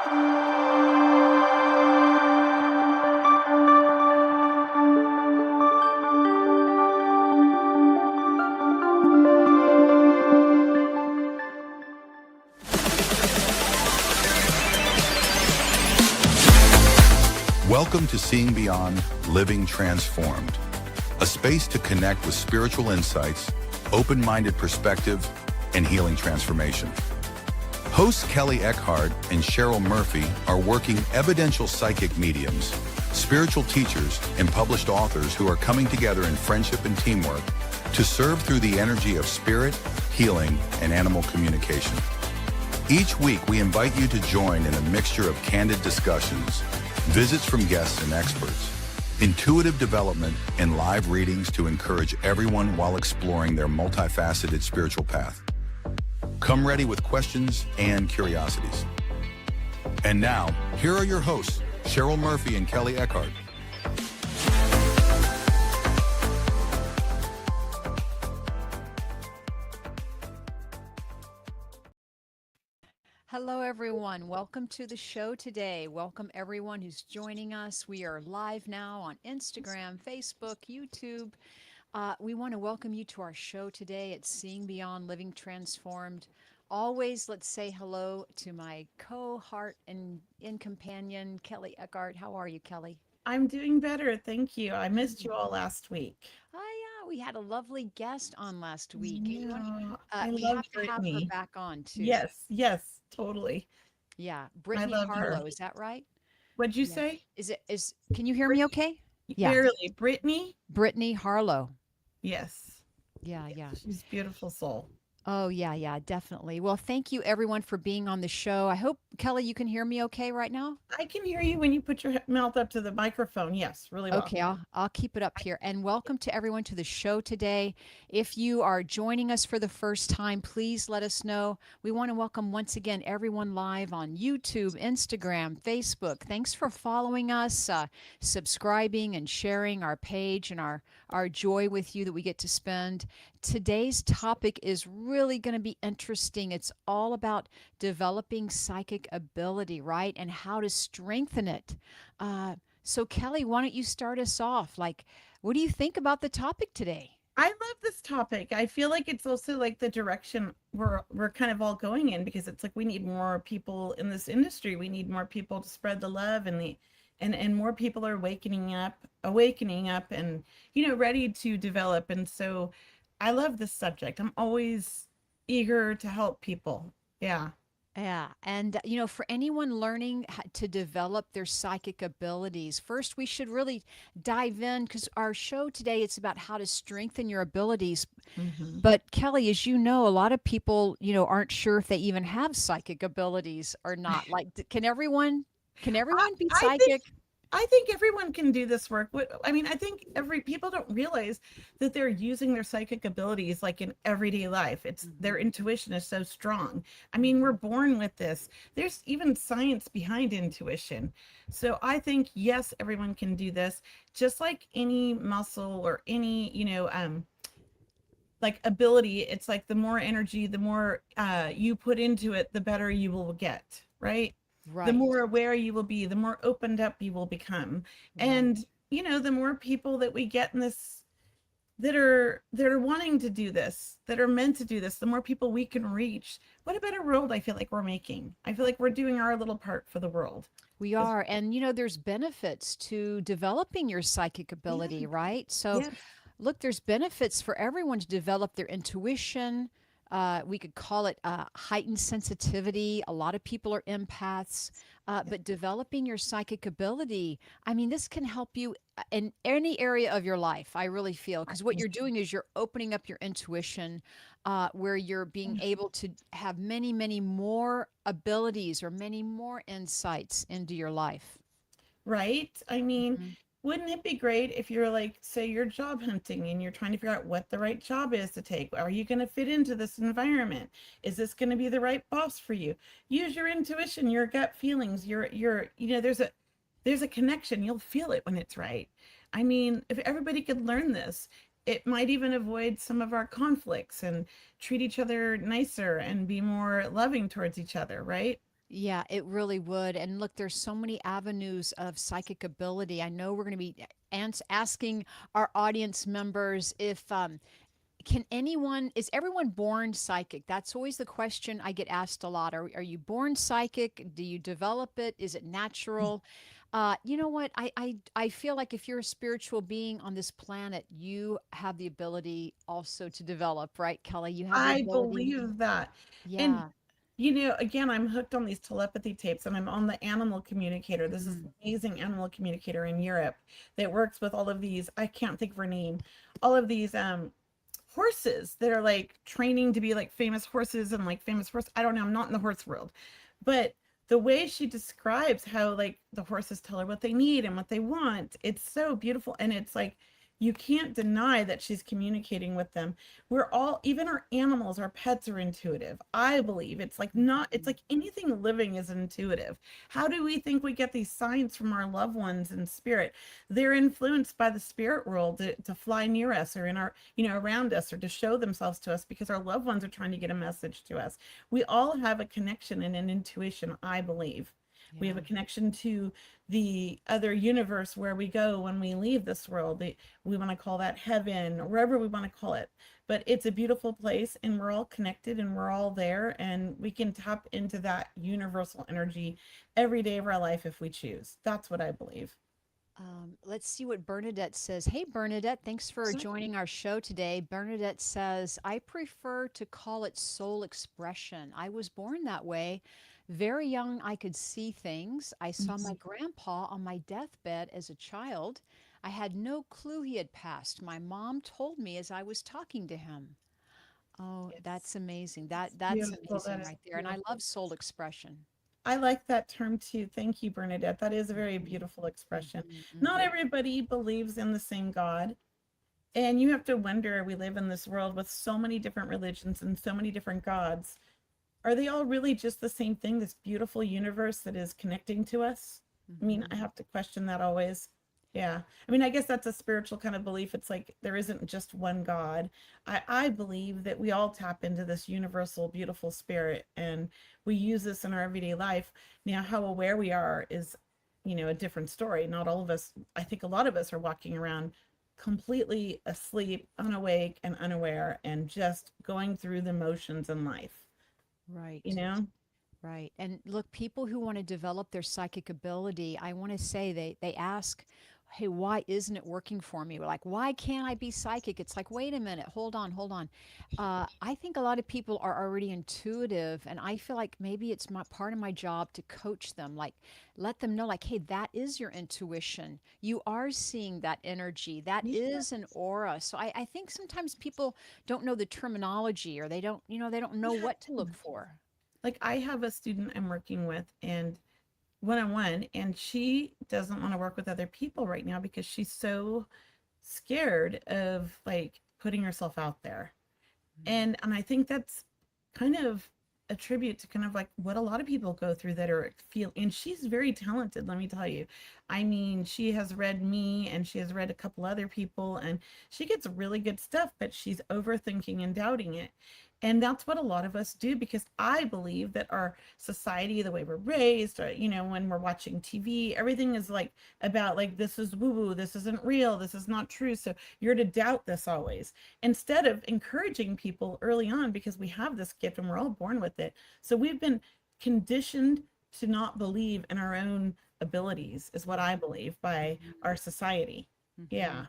Welcome to Seeing Beyond, Living Transformed, a space to connect with spiritual insights, open-minded perspective, and healing transformation. Hosts Kelley Eckhart and Cheryl Murphy are working evidential psychic mediums, spiritual teachers, and published authors who are coming together in friendship and teamwork to serve through the energy of spirit, healing, and animal communication. Each week, we invite you to join in a mixture of candid discussions, visits from guests and experts, intuitive development, and live readings to encourage everyone while exploring their multifaceted spiritual path. Come ready with questions and curiosities. And now, here are your hosts, Cheryl Murphy and Kelley Eckhart. Hello, everyone. Welcome to the show today. Welcome, everyone who's joining us. We are live now on Instagram, Facebook, YouTube. We want to welcome you to our show today. It's Seeing Beyond, Living Transformed. Always, let's say hello to my co-heart and companion, Kelley Eckhart. How are you, Kelley? I'm doing better. Thank you. I missed you all last week. Yeah, we had a lovely guest on last week. Yeah, I We love have to have her Brittany. back on, too. Yes, totally. Yeah, I Brittany love her. Harlow, is that right? What'd you Yeah. say? Can you hear me okay? Yeah. Barely. Brittany? Brittany Harlow. Yes. Yeah. She's a beautiful soul. Oh, yeah, definitely. Well, thank you everyone for being on the show. I hope, Kelley, you can hear me okay right now? I can hear you when you put your mouth up to the microphone. Yes, really well. Okay, I'll keep it up here. And welcome to everyone to the show today. If you are joining us for the first time, please let us know. We want to welcome once again everyone live on YouTube, Instagram, Facebook. Thanks for following us, subscribing and sharing our page and our joy with you that we get to spend. Today's topic is really going to be interesting. It's all about developing psychic ability, right? And how to strengthen it. So Kelley, why don't you start us off? Like, what do you think about the topic today? I love this topic. I feel like it's also like the direction we're kind of all going in, because it's like we need more people in this industry. We need more people to spread the love, and more people are awakening up and ready to develop. And so I love this subject. I'm always eager to help people. Yeah. Yeah. And, for anyone learning to develop their psychic abilities, first we should really dive in, because our show today, it's about how to strengthen your abilities. Mm-hmm. But Kelley, as you know, a lot of people, aren't sure if they even have psychic abilities or not. Like, can everyone be psychic? I think everyone can do this work. I think people don't realize that they're using their psychic abilities like in everyday life. It's their intuition is so strong. I mean, we're born with this. There's even science behind intuition. So I think, yes, everyone can do this, just like any muscle or any, like ability. It's like the more energy, the more you put into it, the better you will get, right? Right. The more aware you will be, the more opened up you will become. Right. And, the more people that we get in this, that are wanting to do this, that are meant to do this, the more people we can reach. What a better world I feel like we're making. I feel like we're doing our little part for the world. We are. And, there's benefits to developing your psychic ability, right? So look, there's benefits for everyone to develop their intuition. We could call it heightened sensitivity. A lot of people are empaths, but developing your psychic ability, I mean, this can help you in any area of your life, I really feel, because what you're doing is you're opening up your intuition, where you're being able to have many, many more abilities or many more insights into your life. Right? I mean, wouldn't it be great if you're like, say you're job hunting and you're trying to figure out what the right job is to take? Are you going to fit into this environment? Is this going to be the right boss for you? Use your intuition, your gut feelings, there's a connection. You'll feel it when it's right. I mean, if everybody could learn this, it might even avoid some of our conflicts and treat each other nicer and be more loving towards each other, right? Yeah, it really would. And look, there's so many avenues of psychic ability. I know we're going to be asking our audience members if can anyone, is everyone born psychic? That's always the question I get asked a lot. Are you born psychic? Do you develop it? Is it natural? You know what? I feel like if you're a spiritual being on this planet, you have the ability also to develop, right, Kelly? You have the I ability. believe that. And Yeah. again, I'm hooked on these telepathy tapes and I'm on the animal communicator. This is Mhm. an amazing animal communicator in Europe that works with all of these, I can't think of her name, all of these horses that are like training to be like famous horses and like famous horse. I don't know, I'm not in the horse world. But the way she describes how like the horses tell her what they need and what they want, it's so beautiful. And it's like you can't deny that she's communicating with them. We're all, even our animals, our pets are intuitive. I believe it's like not, it's Mhm. like anything living is intuitive. How do we think we get these signs from our loved ones in spirit? They're influenced by the spirit world to fly near us or in our, around us, or to show themselves to us because our loved ones are trying to get a message to us. We all have a connection and an intuition, I believe. We have Yeah. a connection to the other universe where we go when we leave this world. We want to call that heaven, or wherever we want to call it. But it's a beautiful place and we're all connected and we're all there and we can tap into that universal energy every day of our life if we choose. That's what I believe. Let's see what Bernadette says. Hey, Bernadette, thanks for joining our show today. Bernadette says, I prefer to call it soul expression. I was born that way. Very young, I could see things. I saw my grandpa on my deathbed as a child. I had no clue he had passed. My mom told me as I was talking to him. Oh, It's that's amazing. That's beautiful. amazing That is right there. And I beautiful. love soul expression. I like that term too. Thank you, Bernadette. That is a very Mhm, beautiful expression. mhm, Not mhm. everybody believes in the same God. And you have to wonder, we live in this world with so many different religions and so many different gods. Are they all really just the same thing, this beautiful universe that is connecting to us? I mean, I Mhm. have to question that always. Yeah. I mean, I guess that's a spiritual kind of belief. It's like there isn't just one God. I believe that we all tap into this universal, beautiful spirit and we use this in our everyday life. Now, how aware we are is, a different story. Not all of us, I think a lot of us are walking around completely asleep, unawake, and unaware, and just going through the motions in life, you Right. know? Right. And look, people who want to develop their psychic ability, I want to say they ask, "Hey, why isn't it working for me?" Like, "Why can't I be psychic?" It's like, "Wait a minute. Hold on, hold on." I think a lot of people are already intuitive, and I feel like maybe it's my part of my job to coach them, like let them know like, "Hey, that is your intuition. You are seeing that energy. That Yeah. is an aura." So I think sometimes people don't know the terminology or they don't, they don't know what to look for. Like I have a student I'm working with and one-on-one, and she doesn't want to work with other people right now because she's so scared of like putting herself out there. And I think that's kind of a tribute to kind of like what a lot of people go through that are feel, and she's very talented, let me tell you. I mean, she has read me and she has read a couple other people and she gets really good stuff, but she's overthinking and doubting it. And that's what a lot of us do because I believe that our society, the way we're raised, or, when we're watching TV, everything is like about like this is woo woo, this isn't real, this is not true. So you're to doubt this always instead of encouraging people early on because we have this gift and we're all born with it. So we've been conditioned to not believe in our own abilities, is what I believe by our society. Mhm. Yeah.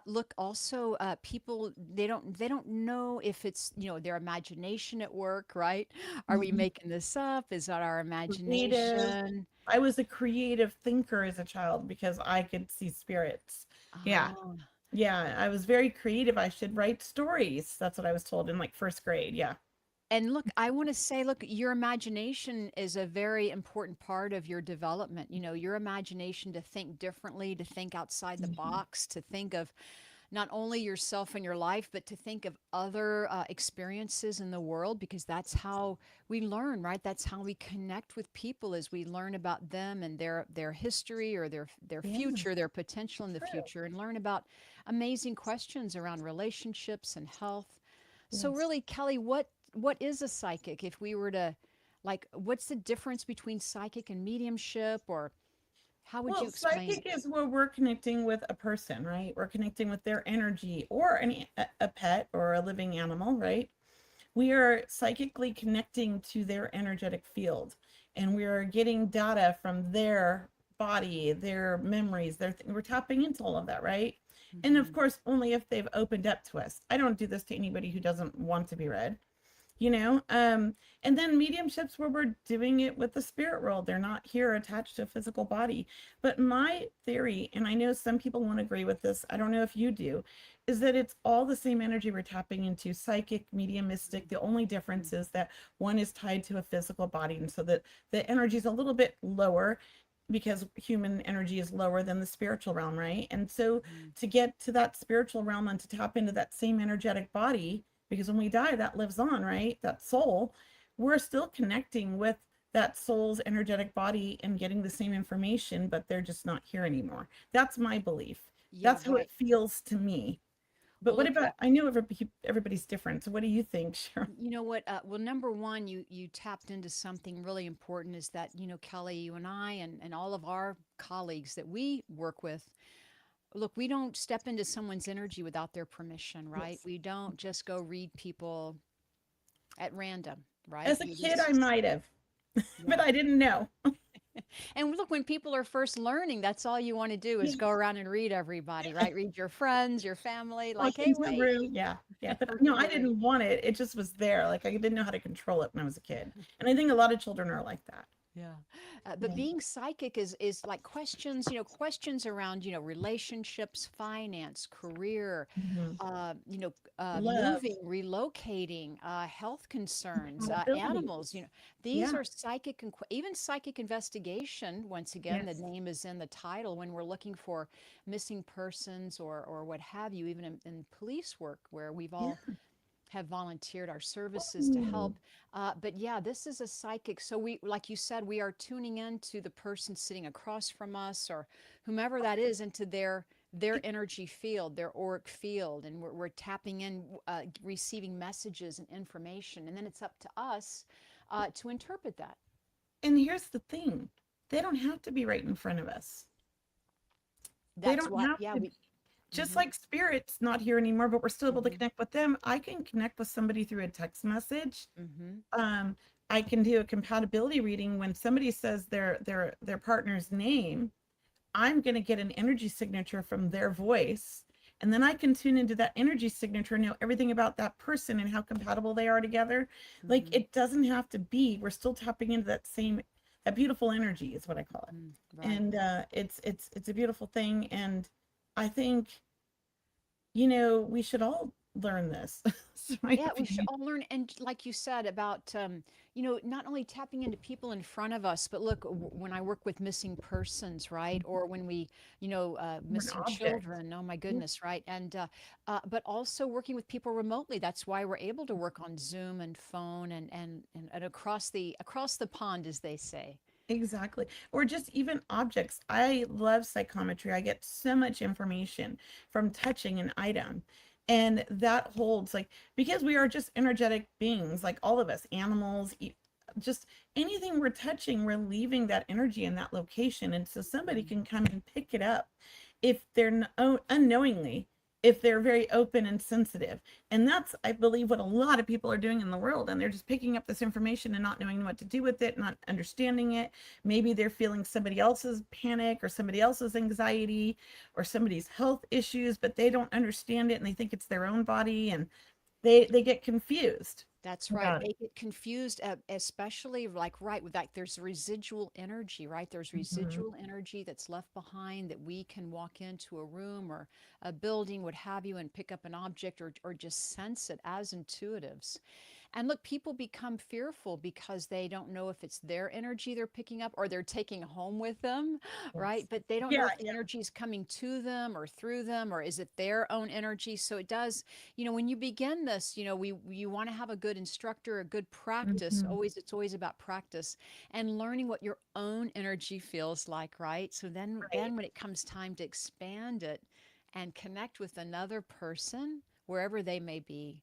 Look, also, people they don't know if it's their imagination at work, right? Are we Mhm. making this up? Is that our Creative. imagination? I was a creative thinker as a child because I could see spirits. Yeah. Oh, Yeah. I was very creative. I should write stories. That's what I was told in like first grade. Yeah. and look, I want to say, look, your imagination is a very important part of your development. Your imagination to think differently, to think outside the Mhm. box, to think of not only yourself and your life, but to think of other experiences in the world, because that's how we learn, right? That's how we connect with people as we learn about them and their history or their Yeah. future, their potential in the True. future, and learn about amazing questions around relationships and health. So Yes. really, Kelly, what is a psychic? If we were to Like, what's the difference between psychic and mediumship, or how would Well, you explain it? psychic is where we're connecting with a person, right? We're connecting with their energy or a pet or a living animal, right? We are psychically connecting to their energetic field, and we are getting data from their body, their memories, we're tapping into all of that, right? And of Hmm. course, only if they've opened up to us. I don't do this to anybody who doesn't want to be read, you know. And then mediumships where we're doing it with the spirit world, they're not here attached to a physical body. But my theory, and I know some people won't agree with this, I don't know if you do, is that it's all the same energy we're tapping into: psychic, mediumistic. The only difference is that one is tied to a physical body, and so that the energy is a little bit lower, because human energy is lower than the spiritual realm, right? And so Hmm. to get to that spiritual realm and to tap into that same energetic body, because when we die, that lives on, right? That soul, we're still connecting with that soul's energetic body and getting the same information, but they're just not here anymore. That's my belief. Yeah, That's how it right. feels to me. But Well, what look, about, I know everybody's different. So what do you think, Cheryl? you know what? Well, number one, you tapped into something really important. Is that, Kelly, you and I, and all of our colleagues that we work with. Look, we don't step into someone's energy without their permission, right? Yes. We don't just go read people at random, right? As a We kid, I just, might have, but yeah. I didn't know. And look, when people are first learning, that's all you want to do is Yeah. go around and read everybody, right? Read your friends, your family, like, Walk hey, into the wait, room. Yeah. Yeah. But no, read I the room. didn't want it. It just was there. Like I didn't know how to control it when I was a kid. And I think a lot of children are like that. Yeah. But Yeah. being psychic is like questions, questions around, relationships, finance, career, Mhm. Love, moving, relocating, health concerns, compatibility. animals, these Yeah. are psychic, and even psychic investigation. Once again, the Yes. name is in the title when we're looking for missing persons or what have you, even in police work where we've Yeah. all have volunteered our services to Ooh. help. But yeah, this is a psychic. So we, like you said, we are tuning into the person sitting across from us or whomever that is into their energy field, their auric field, and we're tapping in, receiving messages and information, and then it's up to us to interpret that. And here's the thing, they don't have to be right in front of us. They That's don't what, have yeah, to we. be. Just Hmm. like spirit's not here anymore, but we're still able to Hmm. connect with them. I can connect with somebody through a text message. Hmm. Um, I can do a compatibility reading when somebody says their partner's name. I'm going to get an energy signature from their voice. And then I can tune into that energy signature and know everything about that person and how compatible they are together. Like Hmm. it doesn't have to be, we're still tapping into that beautiful energy is what I call it. Hmm. Right. And it's a beautiful thing. And I think, we should all learn this. It's my Yeah, we should opinion. all learn. And like you said about, not only tapping into people in front of us, but look, when I work with missing persons, right? Or when we, We're an missing object. children, oh my Yeah. goodness, right? And, but also working with people remotely. That's why we're able to work on Zoom and phone and across the pond, as they say. Exactly. Or just even objects. I love psychometry. I get so much information from touching an item. And that holds, like, because we are just energetic beings, like all of us, animals, just anything we're touching, we're leaving that energy in that location. And so somebody Mm. can come and pick it up if they're unknowingly, if they're very open and sensitive. And that's, I believe, what a lot of people are doing in the world. And they're just picking up this information and not knowing what to do with it, not understanding it. Maybe they're feeling somebody else's panic or somebody else's anxiety or somebody's health issues, but they don't understand it and they think it's their own body, and they get confused That's right. about it. They get confused, especially like, right, with like there's residual energy, right? There's Mhm. residual energy that's left behind that we can walk into a room or a building, what have you, and pick up an object or just sense it as intuitives. And look, people become fearful because they don't know if it's their energy they're picking up or they're taking home with them, right? Yes. But they don't know Yeah, if the yeah. energy is coming to them or through them, or is it their own energy. So it does, when you begin this, you want to have a good instructor, a good practice. Mhm. It's always about practice and learning what your own energy feels like, right? So then Right. when it comes time to expand it and connect with another person, wherever they may be,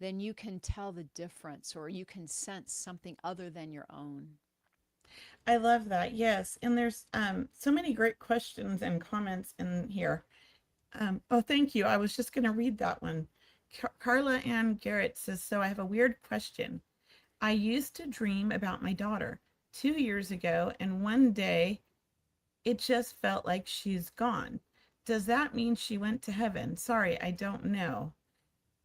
then you can tell the difference or you can sense something other than your own. I love that. Yes. And there's so many great questions and comments in here. Oh, thank you. I was just going to read that one. Carla Ann Garrett says, so I have a weird question. I used to dream about my daughter 2 years ago, and one day it just felt like she's gone. Does that mean she went to heaven? Sorry, I don't know.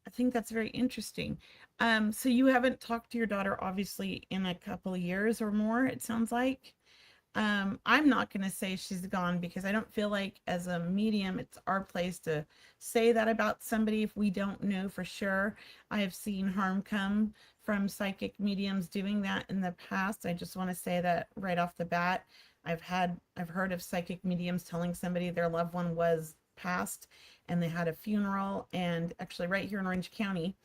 I think that's very interesting. So you haven't talked to your daughter obviously in a couple of years or more, it sounds like. I'm not going to say she's gone because I don't feel like as a medium, it's our place to say that about somebody if we don't know for sure. I have seen harm come from psychic mediums doing that in the past. I just want to say that right off the bat. I've heard of psychic mediums telling somebody their loved one was passed and they had a funeral, and actually right here in Orange County.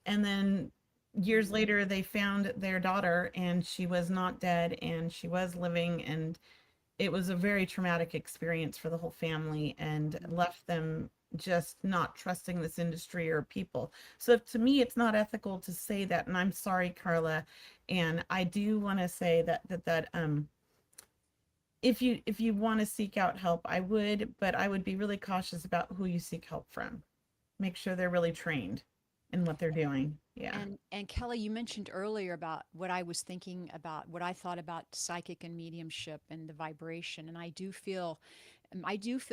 And then years later they found their daughter and she was not dead and she was living, and it was a very traumatic experience for the whole family and left them just not trusting this industry or people. So to me it's not ethical to say that, and I'm sorry, Carla. And I do want to say that if you want to seek out help, I would, but I would be really cautious about who you seek help from. Make sure they're really trained in what they're doing. Yeah. And Kelly, you mentioned earlier about what I was thinking about, what I thought about psychic and mediumship and the vibration. And I do feel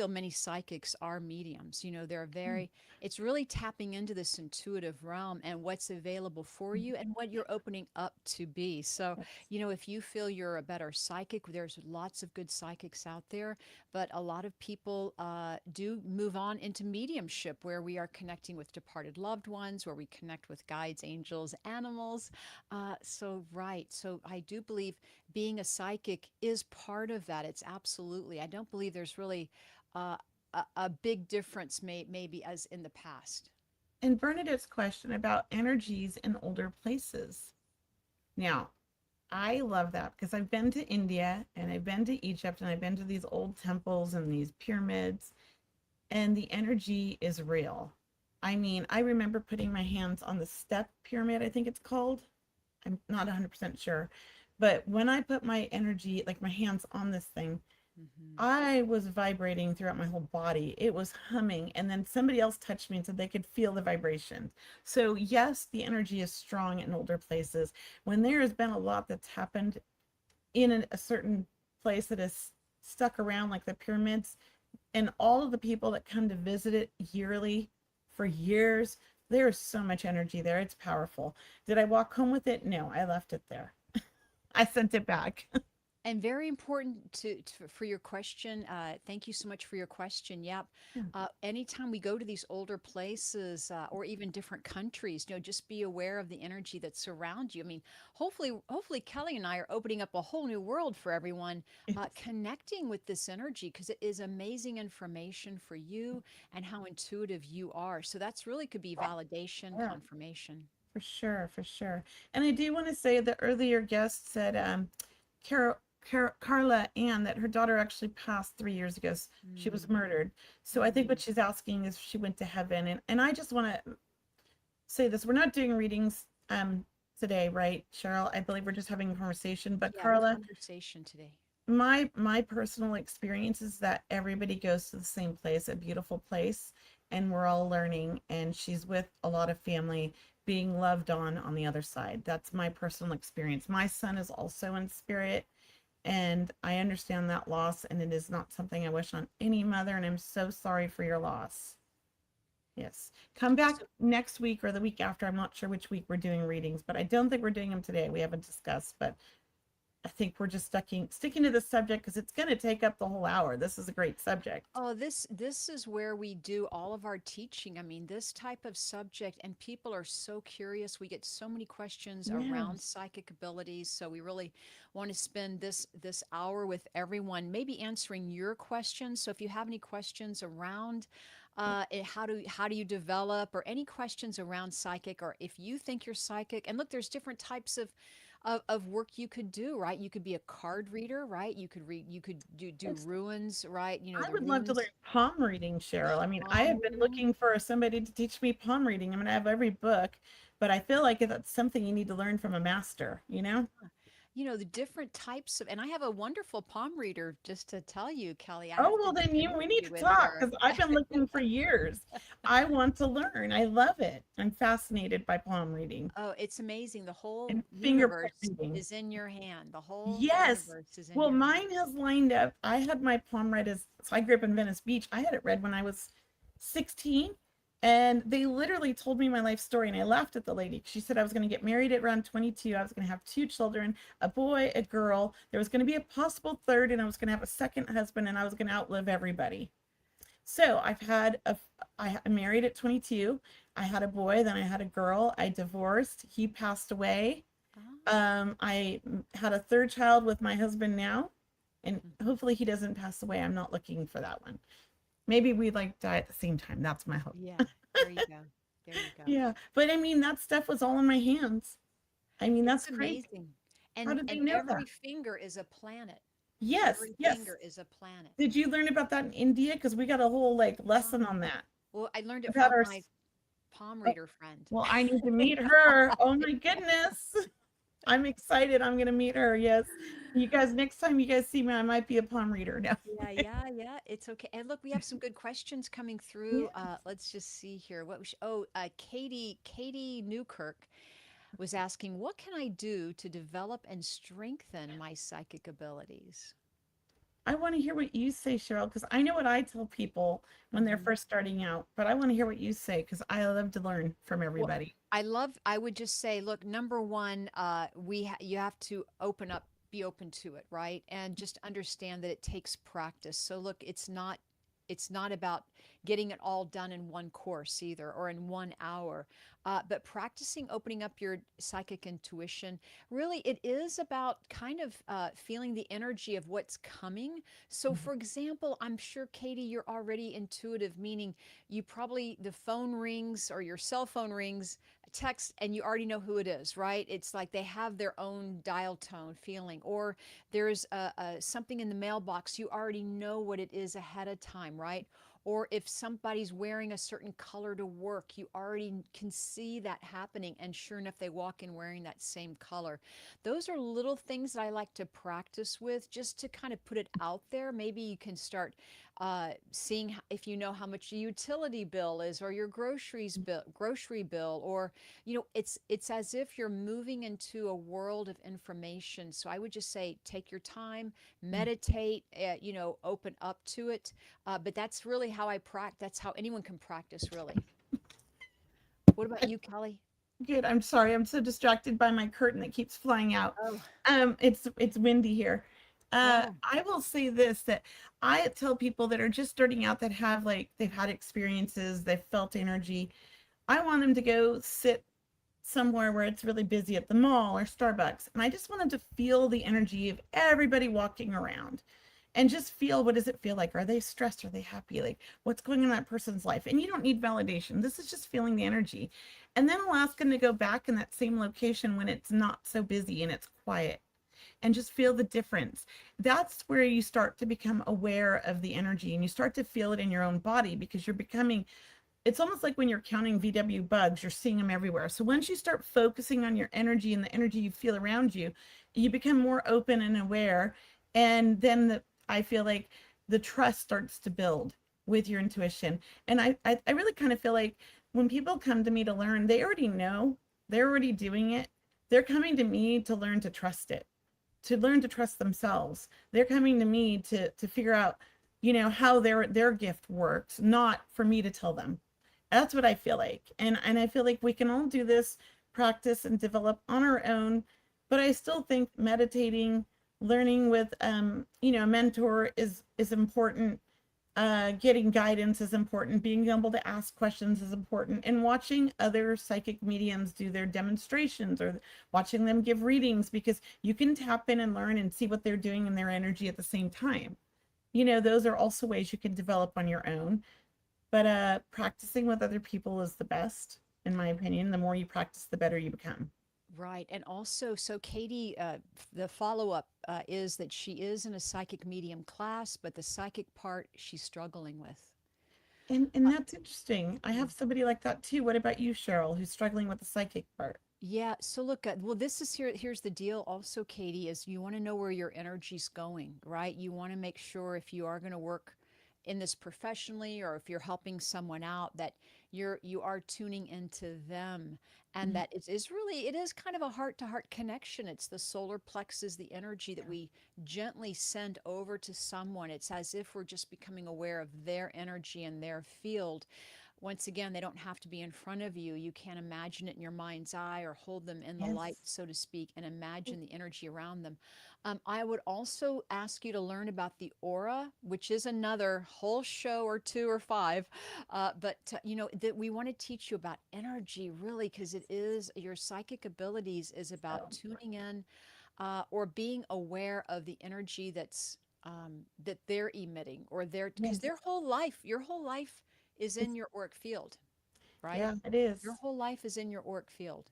many psychics are mediums. You know, they're very, it's really tapping into this intuitive realm and what's available for you and what you're opening up to be. So, you know, if you feel you're a better psychic, there's lots of good psychics out there, but a lot of people do move on into mediumship where we are connecting with departed loved ones, where we connect with guides, angels, animals. Right. So I do believe being a psychic is part of that. It's absolutely. I don't believe there's really uh, a big difference, maybe as in the past. And Bernadette's question about energies in older places. Now, I love that because I've been to India and I've been to Egypt and I've been to these old temples and these pyramids, and the energy is real. I mean, I remember putting my hands on the step pyramid, I think it's called. I'm not 100% sure. But when I put my energy, like my hands on this thing, Hmm. I was vibrating throughout my whole body. It was humming. And then somebody else touched me and said they could feel the vibration. So, yes, the energy is strong in older places. When there has been a lot that's happened in a certain place that is stuck around, like the pyramids, and all of the people that come to visit it yearly for years, there's so much energy there. It's powerful. Did I walk home with it? No, I left it there. I sent it back. And very important for your question. Thank you so much for your question. Yep. Anytime we go to these older places or even different countries, you know, just be aware of the energy that's around you. I mean, hopefully Kelly and I are opening up a whole new world for everyone, connecting with this energy because it is amazing information for you and how intuitive you are. So that's really could be validation, Yeah, confirmation. for sure, for sure. And I do want to say the earlier guest said, Carla Ann, that her daughter actually passed 3 years ago. She was murdered. So I think what she's asking is if she went to heaven. And I just want to say this. We're not doing readings today, right, Cheryl? I believe we're just having a conversation. But Yeah, Carla, conversation today. my personal experience is that everybody goes to the same place, a beautiful place, and we're all learning, and she's with a lot of family being loved on the other side. That's my personal experience. My son is also in spirit, and I understand that loss, and it is not something I wish on any mother, and I'm so sorry for your loss. Yes. Come back next week or the week after. I'm not sure which week we're doing readings, but I don't think we're doing them today. We haven't discussed, but I think we're just sticking to this subject because it's going to take up the whole hour. This is a great subject. Oh, this is where we do all of our teaching. I mean, this type of subject, and people are so curious. We get so many questions around Yes. psychic abilities, so we really want to spend this hour with everyone, maybe answering your questions. So if you have any questions around how do you develop, or any questions around psychic, or if you think you're psychic, and look, there's different types of work you could do, right? You could be a card reader, right? You could do Yes. runes, right? You know, I the would love to learn runes, palm reading, Cheryl. I mean, I palm have been reading. looking for somebody to teach me palm reading. I mean, I have every book, but I feel like that's something you need to learn from a master, you know? The different types of, and I have a wonderful palm reader just to tell you, Kelly. I Oh, have to well, then we connect need you to with talk her. because I've been looking for years. I want to learn. I love it. I'm fascinated by palm reading Oh, it's amazing. The whole and fingerprint universe reading. is in your hand. The whole Yes. universe is in Well, your hand. mine has lined up. I had my palm read as, so I grew up in Venice Beach. I had it read when I was 16. And they literally told me my life story. And I laughed at the lady. She said I was going to get married at around 22. I was going to have two children, a boy, a girl. There was going to be a possible third, and I was going to have a second husband, and I was going to outlive everybody. So I'm married at 22. I had a boy, then I had a girl. I divorced. He passed away. Oh, I had a third child with my husband now, and mhm. hopefully he doesn't pass away. I'm not looking for that one. Maybe we like die at the same time. That's my hope. Yeah, there you go. There you go. Yeah, but I mean that stuff was all in my hands. I mean It's that's crazy. amazing. How And did and you know every that? finger is a planet. Yes, Every yes. finger is a planet. Did you learn about that in India? Because we got a whole like lesson Oh, on that well, I learned it about from our. my palm Oh, reader friend. well, I need to meet her. Oh my goodness. I'm excited. I'm gonna meet her. Yes. You guys, next time you guys see me, I might be a palm reader now. Yeah, yeah, yeah. It's okay. And look, we have some good questions coming Yeah. through. Let's just see here. Katie Newkirk was asking, what can I do to develop and strengthen my psychic abilities? I want to hear what you say, Cheryl, because I know what I tell people when they're Mhm. first starting out, but I want to hear what you say because I love to learn from Well, everybody. I would just say, look, number one, you have to be open to it, right? And just understand that it takes practice. So look, it's not about getting it all done in one course either or in 1 hour, but practicing opening up your psychic intuition. Really, it is about kind of feeling the energy of what's coming. So, Mhm. for example, I'm sure, Katie, you're already intuitive, meaning you probably, the phone rings or your cell phone rings, text, and you already know who it is, right? It's like they have their own dial tone feeling, or there's something in the mailbox, you already know what it is ahead of time, right? Or if somebody's wearing a certain color to work, you already can see that happening. And sure enough, they walk in wearing that same color. Those are little things that I like to practice with just to kind of put it out there. Maybe you can start seeing if you know how much your utility bill is or your grocery bill, or it's as if you're moving into a world of information. So I would just say take your time, meditate, open up to it. But that's really how I practice. That's how anyone can practice, really. What about you, Kelly? Good. I'm sorry. I'm so distracted by my curtain that keeps flying out. Oh, It's windy here. oh, I will say this that I tell people that are just starting out that have like they've had experiences, they've felt energy. I want them to go sit somewhere where it's really busy at the mall or Starbucks. And I just want them to feel the energy of everybody walking around and just feel what does it feel like? Are they stressed? Are they happy? Like what's going on in that person's life? And you don't need validation. This is just feeling the energy. And then I'll ask them to go back in that same location when it's not so busy and it's quiet and just feel the difference. That's where you start to become aware of the energy and you start to feel it in your own body because you're becoming, it's almost like when you're counting VW bugs, you're seeing them everywhere. So once you start focusing on your energy and the energy you feel around you, you become more open and aware. And then I feel like the trust starts to build with your intuition. And I really kind of feel like when people come to me to learn, they already know, they're already doing it. They're coming to me to learn to trust it, to learn to trust themselves. They're coming to me to figure out, how their gift works, not for me to tell them. That's what I feel like. And I feel like we can all do this, practice and develop on our own, but I still think meditating, learning with a mentor is important. Getting guidance is important. Being able to ask questions is important. And watching other psychic mediums do their demonstrations or watching them give readings because you can tap in and learn and see what they're doing in their energy at the same time. Those are also ways you can develop on your own. But practicing with other people is the best, in my opinion. The more you practice, the better you become. right. And also, so Katie, the follow up is that she is in a psychic medium class, but the psychic part she's struggling with. And that's interesting. I have somebody like that too. What about you, Cheryl, who's struggling with the psychic part? Yeah, so look at, well, this is here's the deal also, Katie, is you want to know where your energy's going, right? You want to make sure if you are going to work in this professionally or if you're helping someone out that you are tuning into them, and Mhm. that it is really, it is kind of a heart to heart connection. It's the solar plexus, the energy that we gently send over to someone. It's as if we're just becoming aware of their energy and their field. Once again, they don't have to be in front of you. You can imagine it in your mind's eye or hold them in the light, Yes. so to speak, and imagine the energy around them. I would also ask you to learn about the aura, which is another whole show or two or five. That we want to teach you about energy, really, because it is your psychic abilities is about So, tuning in or being aware of the energy that they're emitting, or because yes. their whole life, your whole life is in It's, your auric field, right? yeah, it is. Your whole life is in your auric field.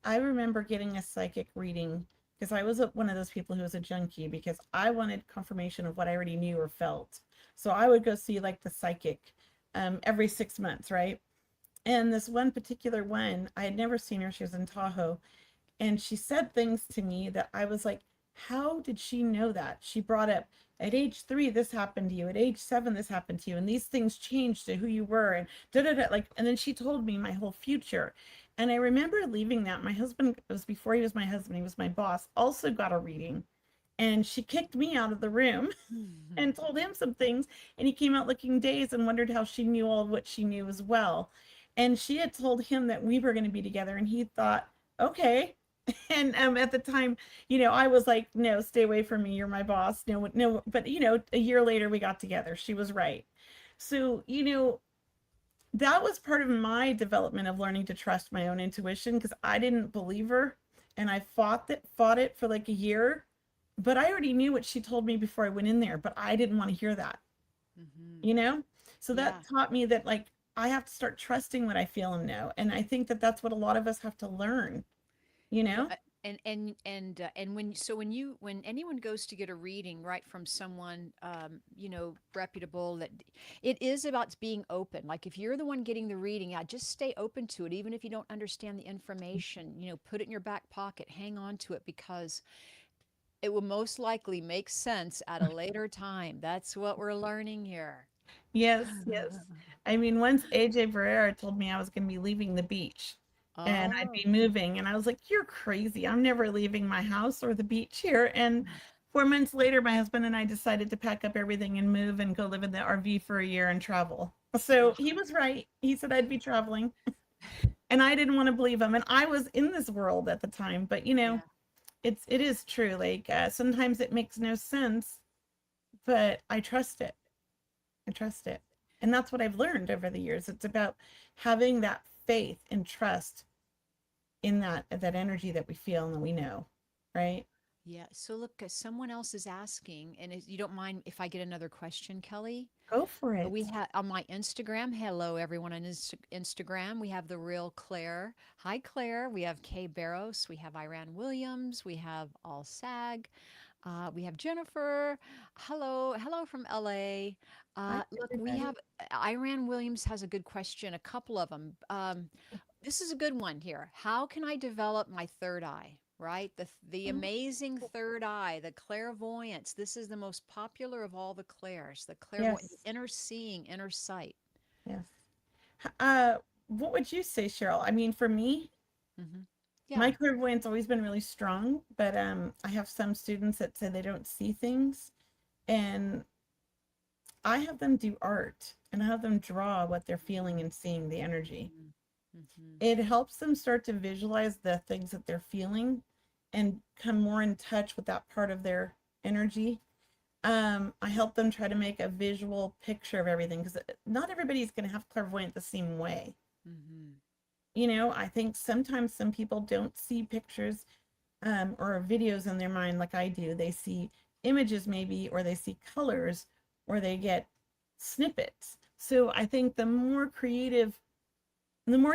I remember getting a psychic reading because I was one of those people who was a junkie because I wanted confirmation of what I already knew or felt. So I would go see like the psychic every 6 months, right? And this one particular one, I had never seen her. She was in Tahoe, and she said things to me that I was like, how did she know that? She brought up at age 3 this happened to you, at age 7 this happened to you, and these things changed to who you were, and da da da, like, and then she told me my whole future. And I remember leaving that. My husband, it was before he was my husband, he was my boss, also got a reading, and she kicked me out of the room and told him some things, and he came out looking dazed and wondered how she knew all of what she knew as well. And she had told him that we were going to be together, and he thought, okay. And at the time, I was like, no, stay away from me, you're my boss, no, no. But a year later we got together, she was right. So that was part of my development of learning to trust my own intuition, because I didn't believe her, and I fought it for like a year. But I already knew what she told me before I went in there, but I didn't want to hear that, Hmm. you know? So Yeah. that taught me that, like, I have to start trusting what I feel and know. And I think that that's what a lot of us have to learn, you Yeah, know? and when anyone goes to get a reading, right, from someone reputable, that it is about being open. Like if you're the one getting the reading, yeah, just stay open to it, even if you don't understand the information. Put it in your back pocket, hang on to it, because it will most likely make sense at a later time. That's what we're learning here. Yes, yes. I mean, once AJ Barrera told me I was going to be leaving the beach and I'd Oh. be moving, and I was like, you're crazy. I'm never leaving my house or the beach here. And 4 months later, my husband and I decided to pack up everything and move and go live in the RV for a year and travel. So he was right. He said I'd be traveling, and I didn't want to believe him. And I was in this world at the time, but Yeah. it is true. Like sometimes it makes no sense, but I trust it. I trust it. And that's what I've learned over the years. It's about having that faith and trust in that energy that we feel and that we know, right? Yeah. So look, someone else is asking, and you don't mind if I get another question, Kelly? Go for We it. have on my Instagram. Hello, everyone on Instagram. We have the real Claire. Hi, Claire. We have Kay Barros. We have Iran Williams. We have All Sag. We have Jennifer. Hello, hello from LA. Hi, Look, we everybody. have Iran Williams has a good question. A couple of them. This is a good one here. How can I develop my third eye? Right, the Oh, amazing third eye, the clairvoyance. This is the most popular of all the clairs. The clairvoyant, yes, the inner seeing, inner sight. yes. What would you say, Cheryl? I mean, for me, Hmm. my Yeah. clairvoyance always been really strong, but I have some students that say they don't see things, and I have them do art and I have them draw what they're feeling and seeing, the energy. Mm-hmm. It helps them start to visualize the things that they're feeling and come more in touch with that part of their energy. I help them try to make a visual picture of everything, because not everybody's going to have clairvoyant the same way. Mm-hmm. I think sometimes some people don't see pictures or videos in their mind like I do. They see images maybe, or they see colors, or they get snippets. So I think the more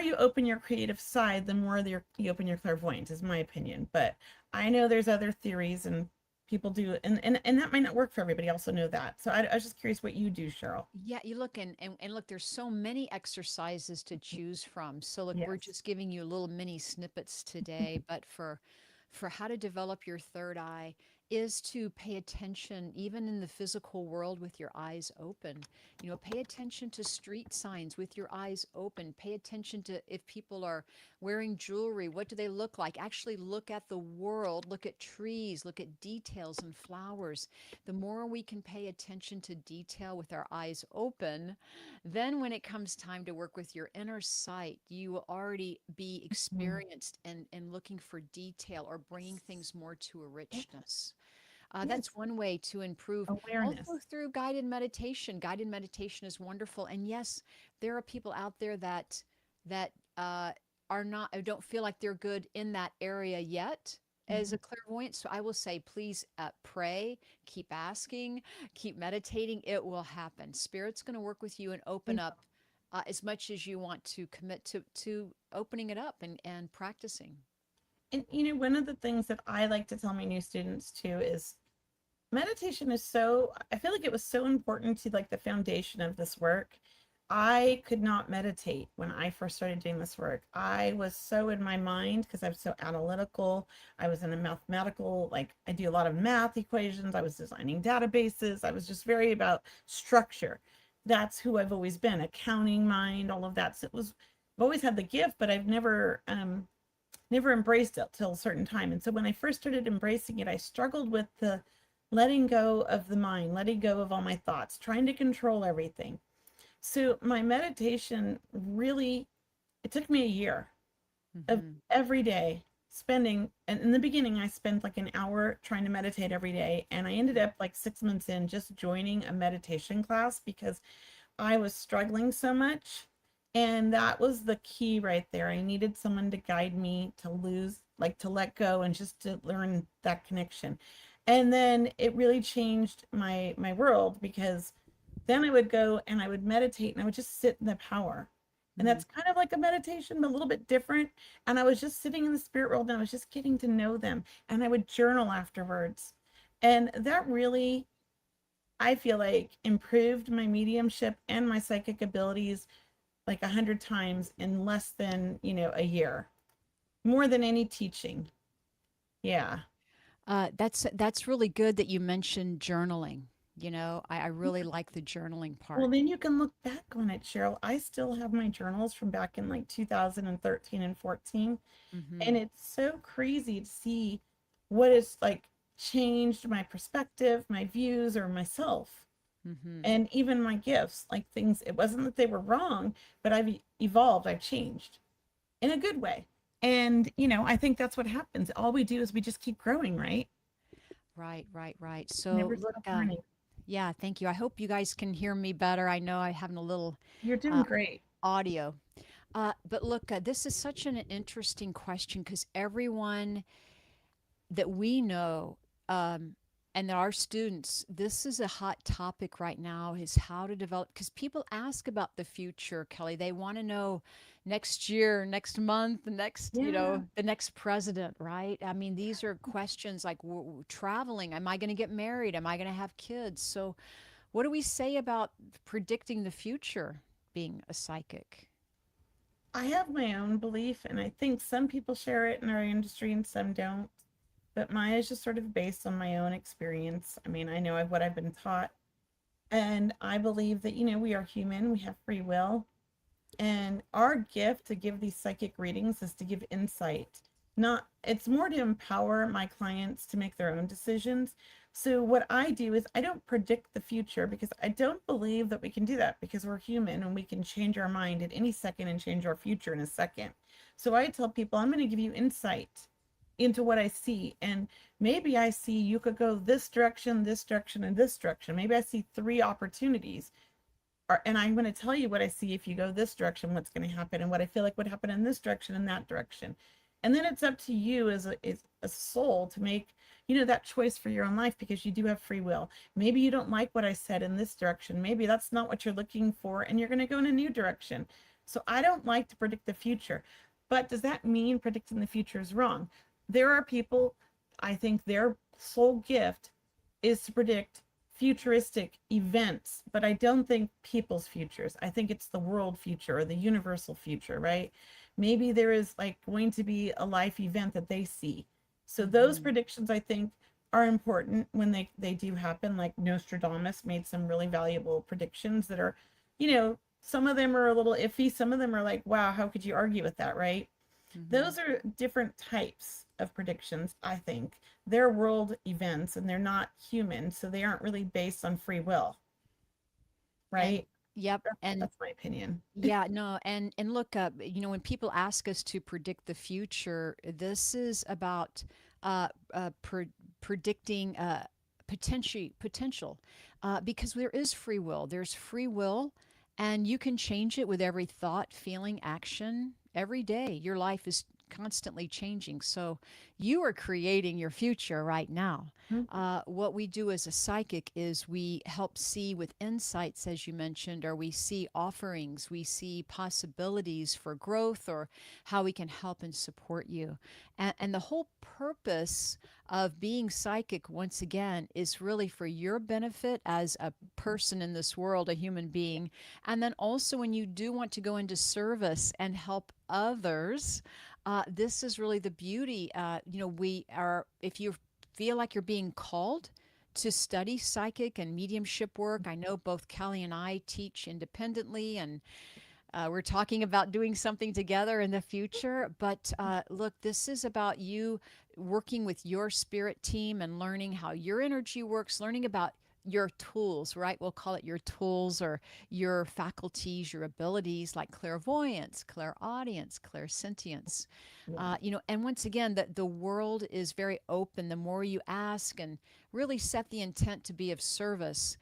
you open your creative side, the more you open your clairvoyance, is my opinion. But I know there's other theories, and people do, and that might not work for everybody. I also know that. So I was just curious what you do, Cheryl. Yeah, you look and look, there's so many exercises to choose from. So look, we're Yes. just giving you little mini snippets today, but for how to develop your third eye is to pay attention even in the physical world with your eyes open. You know, pay attention to street signs with your eyes open. Pay attention to if people are wearing jewelry, what do they look like? Actually look at the world, look at trees, look at details and flowers. The more we can pay attention to detail with our eyes open, then when it comes time to work with your inner sight, you will already be Mm. experienced and looking for detail or bringing things more to a Yeah. richness. Yes. That's one way to improve. Awareness. Also through guided meditation. Guided meditation is wonderful. And yes, there are people out there that are not, don't feel like they're good in that area yet as Mhm. a clairvoyant. So I will say, please pray, keep asking, keep meditating. It will happen. Spirit's going to work with you and open up as much as you want to commit to opening it up and practicing. And one of the things that I like to tell my new students too is meditation is so, I feel like it was so important to like the foundation of this work. I could not meditate when I first started doing this work. I was so in my mind because I'm so analytical. I was in a mathematical, like I do a lot of math equations. I was designing databases. I was just very about structure. That's who I've always been, accounting mind, all of that. So I've always had the gift, but I've never embraced it till a certain time. And so when I first started embracing it, I struggled with the letting go of the mind, letting go of all my thoughts, trying to control everything. So my meditation really, it took me a year of Hmm. every day spending, and in the beginning, I spent like an hour trying to meditate every day. And I ended up like 6 months in just joining a meditation class because I was struggling so much. And that was the key right there. I needed someone to guide me to lose, like to let go and just to learn that connection. And then it really changed my world because then I would go and I would meditate and I would just sit in the power. And Mm. that's kind of like a meditation, but a little bit different. And I was just sitting in the spirit world and I was just getting to know them. And I would journal afterwards. And that really, I feel like, improved my mediumship and my psychic abilities like 100 times in less than, a year, more than any teaching. Yeah. That's really good that you mentioned journaling. You know, I really like the journaling Well, part. then you can look back on it, Cheryl. I still have my journals from back in like 2013 and 14. Hmm. And it's so crazy to see what is like changed my perspective, my views, or myself, Hmm. and even my gifts. Like things, it wasn't that they were wrong, but I've evolved, I've changed in a good way. And, I think that's what happens. All we do is we just keep growing, right? Right, right, right. So Never look, stop learning. yeah, thank you. I hope you guys can hear me better. I know I'm having a little You're doing uh, great. audio. But look, this is such an interesting question because everyone that we know and that our students, this is a hot topic right now is how to develop because people ask about the future, Kelly. They want to know next year, next month, the next, Yeah. the next president, right? I mean, these are questions like traveling. Am I going to get married? Am I going to have kids? So, what do we say about predicting the future being a psychic? I have my own belief, and I think some people share it in our industry and some don't. But mine is just sort of based on my own experience. I mean, I know what I've been taught. And I believe that, we are human, we have free will. And our gift to give these psychic readings is to give insight. Not, it's more to empower my clients to make their own decisions. So what I do is I don't predict the future because I don't believe that we can do that because we're human and we can change our mind at any second and change our future in a second. So I tell people I'm going to give you insight into what I see. And maybe I see you could go this direction, this direction, and this direction. Maybe I see three opportunities and I'm going to tell you what I see if you go this direction, what's going to happen, and what I feel like would happen in this direction and that direction. And then it's up to you as a soul to make, that choice for your own life because you do have free will. Maybe you don't like what I said in this direction. Maybe that's not what you're looking for, and you're going to go in a new direction. So I don't like to predict the future. But does that mean predicting the future is wrong? There are people, I think their sole gift is to predict futuristic events, but I don't think people's futures. I think it's the world future or the universal future, right? Maybe there is like going to be a life event that they see. So those Mhm. predictions I think are important when they do happen. Like Nostradamus made some really valuable predictions that are, some of them are a little iffy, some of them are like, wow, how could you argue with that, right? Mhm. Those are different types of predictions, I think. They're world events and they're not human, so they aren't really based on free will, And right? yep, and That's my opinion. yeah, no, and look up, when people ask us to predict the future, this is about predicting potential, because there is free will. There's free will, and you can change it with every thought, feeling, action every day. Your life is constantly changing. So you are creating your future right now. Mhm. What we do as a psychic is we help see with insights, as you mentioned, or we see offerings, we see possibilities for growth, or how we can help and support you. And the whole purpose of being psychic, once again, is really for your benefit as a person in this world, a human being. And then also, when you do want to go into service and help others, this is really the beauty. We are, if you feel like you're being called to study psychic and mediumship work, I know both Kelly and I teach independently, and we're talking about doing something together in the future. But look, this is about you working with your spirit team and learning how your energy works, learning about your tools, right? We'll call it your tools or your faculties, your abilities like clairvoyance, clairaudience, clairsentience. Yeah. And once again, that the world is very open. The more you ask and really set the intent to be of service,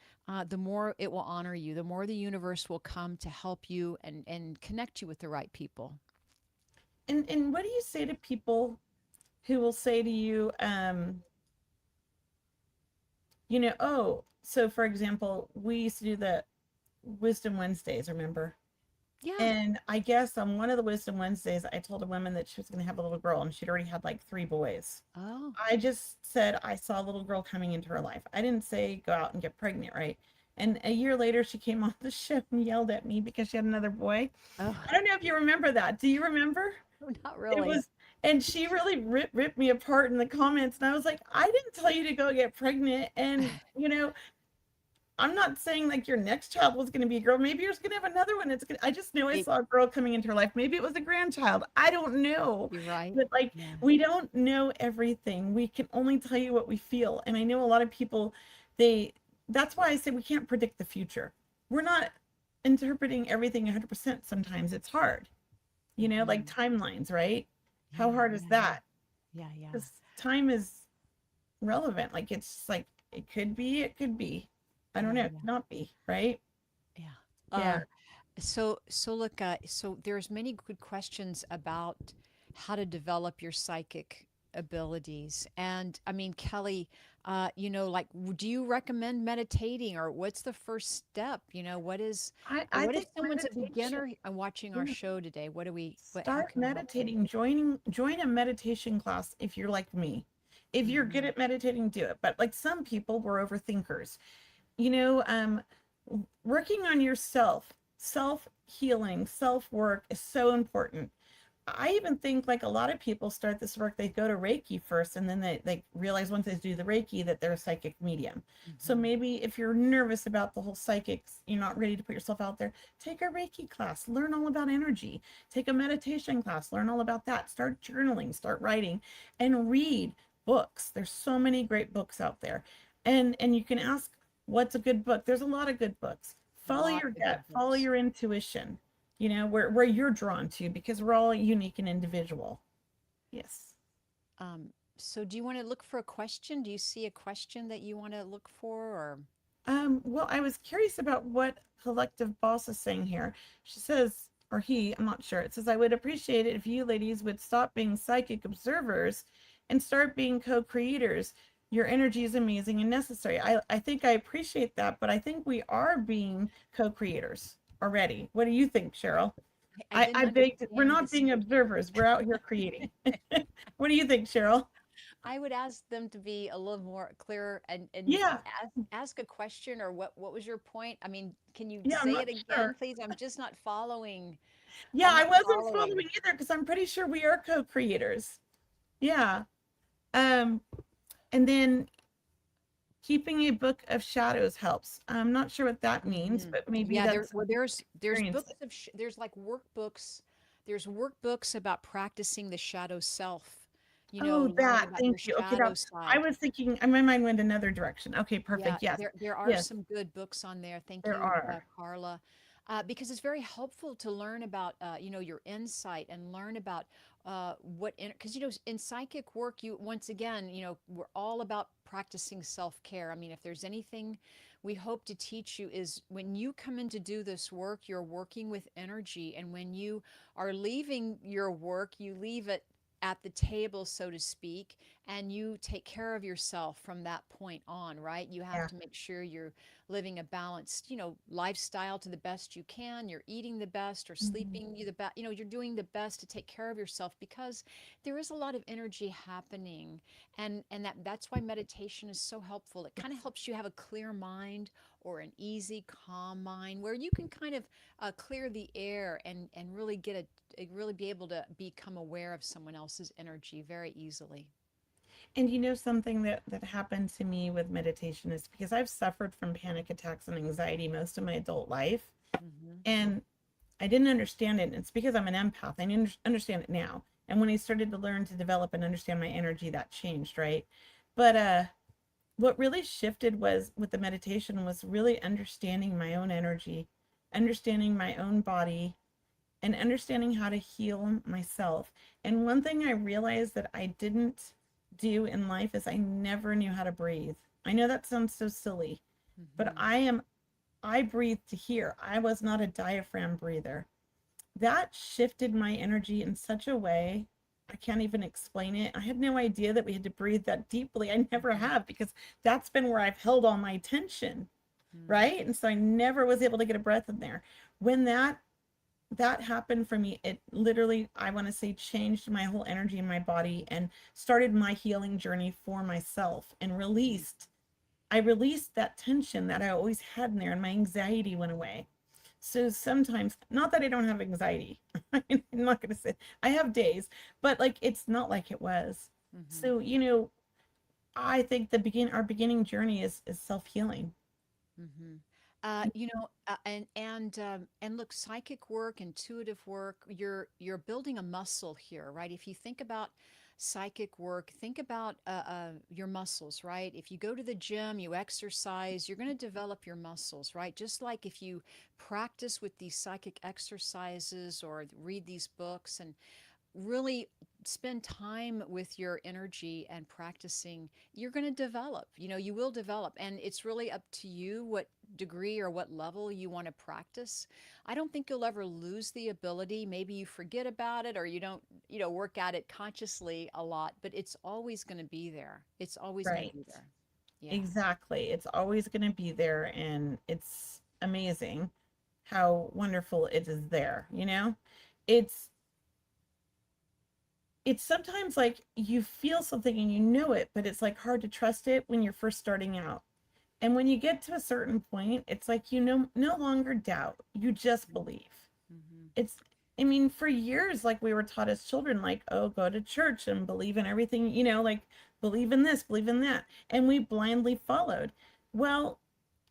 the more it will honor you, the more the universe will come to help you and connect you with the right people. And what do you say to people who will say to you, oh, so for example, we used to do the Wisdom Wednesdays, remember? Yeah. And I guess on one of the Wisdom Wednesdays, I told a woman that she was going to have a little girl and she'd already had like three boys. Oh. I just said I saw a little girl coming into her life. I didn't say go out and get pregnant, right? And a year later, she came on the show and yelled at me because she had another boy. Oh. I don't know if you remember that. Do you remember? Not It really. was, and she really ripped me apart in the comments. And I was like, I didn't tell you to go get pregnant. And, I'm not saying like your next child was going to be a girl. Maybe you're going to have another one. I just know I It, saw a girl coming into her life. Maybe it was a grandchild. I don't know. you're right. But like, Yeah. we don't know everything. We can only tell you what we feel. And I know a lot of people, they, that's why I say we can't predict the future. We're not interpreting everything 100%. Sometimes it's hard, like Hmm. timelines, right? How Yeah, hard is yeah, yeah. that? Yeah, yeah. Because time is relevant. Like, it's like, it could be, it could be. I don't Yeah, know, it yeah. could not be, right? Yeah. Yeah. So look, so there's many good questions about how to develop your psychic abilities. And I mean, Kelly, like, do you recommend meditating, or what's the first step? I What if think someone's a meditation, beginner and watching our yeah. show today? How Start can we help them? meditating, join a meditation class if you're like me. If you're good Hmm. at meditating, do it. But like some people, we're overthinkers. You know, um, Working on yourself, self healing, self work is so important. I even think like a lot of people start this work, they go to Reiki first, and then they realize once they do the Reiki that they're a psychic medium. So Hmm. maybe if you're nervous about the whole psychics, you're not ready to put yourself out there, take a Reiki class, learn all about energy, take a meditation class, learn all about that, start journaling, start writing, and read books. There's so many great books out there. And you can ask, what's a good book? There's a lot of good books. Follow your Lots of gut, good follow books. your intuition, where you're drawn to, because we're all unique and individual. Yes. Um, so do you want to look for a question? Do you see a question that you want to look for, or? Well, I was curious about what Collective Boss is saying here. She says, or he, I'm not sure. It says, I would appreciate it if you ladies would stop being psychic observers and start being co-creators. Your energy is amazing and necessary. I think I appreciate that, but I think we are being co-creators already. What do you think, Cheryl? I didn't We're understand not this. being observers. We're out here creating. What do you think, Cheryl? I would ask them to be a little more clear and Yeah. ask a question or what was your point? I mean, can you Yeah, I'm say not it again, sure. please? I'm just not following. Yeah, I'm I not wasn't following. following either because I'm pretty sure we are co-creators. Yeah. Um, and then keeping a book of shadows helps. I'm not sure what that means, Hmm. but maybe Yeah, there that's well there's experience. books of there's like workbooks. There's workbooks about practicing the shadow self. Oh, Learning that. about your Thank you. Okay, shadow now I side. was thinking, my mind went another direction. Okay, Yeah, perfect. Yes, there are yes, some good books on there. Thank there you, are. Carla, because it's very helpful to learn about your insight and learn about what because in psychic work you once again we're all about practicing self-care. I mean, if there's anything we hope to teach you is when you come in to do this work, you're working with energy, and when you are leaving your work, you leave it at the table, so to speak, and you take care of yourself from that point on, right? You have Yeah. to make sure you're living a balanced, lifestyle to the best you can. You're eating the best or Mhm. sleeping you the best. You're doing the best to take care of yourself because there is a lot of energy happening, and that's why meditation is so helpful. It kind of helps you have a clear mind or an easy, calm mind where you can kind of clear the air and really really be able to become aware of someone else's energy very easily. And you know something that happened to me with meditation is because I've suffered from panic attacks and anxiety most of my adult life, Hmm. and I didn't understand it. It's because I'm an empath. I understand it now. And when I started to learn to develop and understand my energy, that changed, right? But what really shifted was with the meditation was really understanding my own energy, understanding my own body, and understanding how to heal myself. And one thing I realized that I didn't do in life is I never knew how to breathe. I know that sounds so silly, but Hmm. I breathe to here. I was not a diaphragm breather. That shifted my energy in such a way I can't even explain it. I had no idea that we had to breathe that deeply. I never Hmm. have because that's been where I've held all my tension, Hmm. right? And so I never was able to get a breath in there. When that happened for me, it literally, I want to say, changed my whole energy in my body and started my healing journey for myself and I released that tension that I always had in there, and my anxiety went away. So sometimes, not that I don't have anxiety, I'm not going to say I have days, but like it's not like it was. Hmm. So, I think our beginning journey is self-healing. Hmm. And look, psychic work, intuitive work, you're building a muscle here, right? If you think about psychic work, think about your muscles, right? If you go to the gym, you exercise, you're going to develop your muscles, right? Just like if you practice with these psychic exercises or read these books and really spend time with your energy and practicing, you're going to develop. You will develop. And it's really up to you what degree or what level you want to practice. I don't think you'll ever lose the ability. Maybe you forget about it or you don't, work at it consciously a lot, but it's always going to be there. It's always going to Right. be there. Yeah. Exactly. It's always going to be there, and it's amazing how wonderful it is there, It's it's sometimes like you feel something and you know it, but it's like hard to trust it when you're first starting out. And when you get to a certain point, it's like no longer doubt. You just believe. Mm-hmm. It's I mean, for years, like we were taught as children, like, oh, go to church and believe in everything, like believe in this, believe in that. And we blindly followed. Well,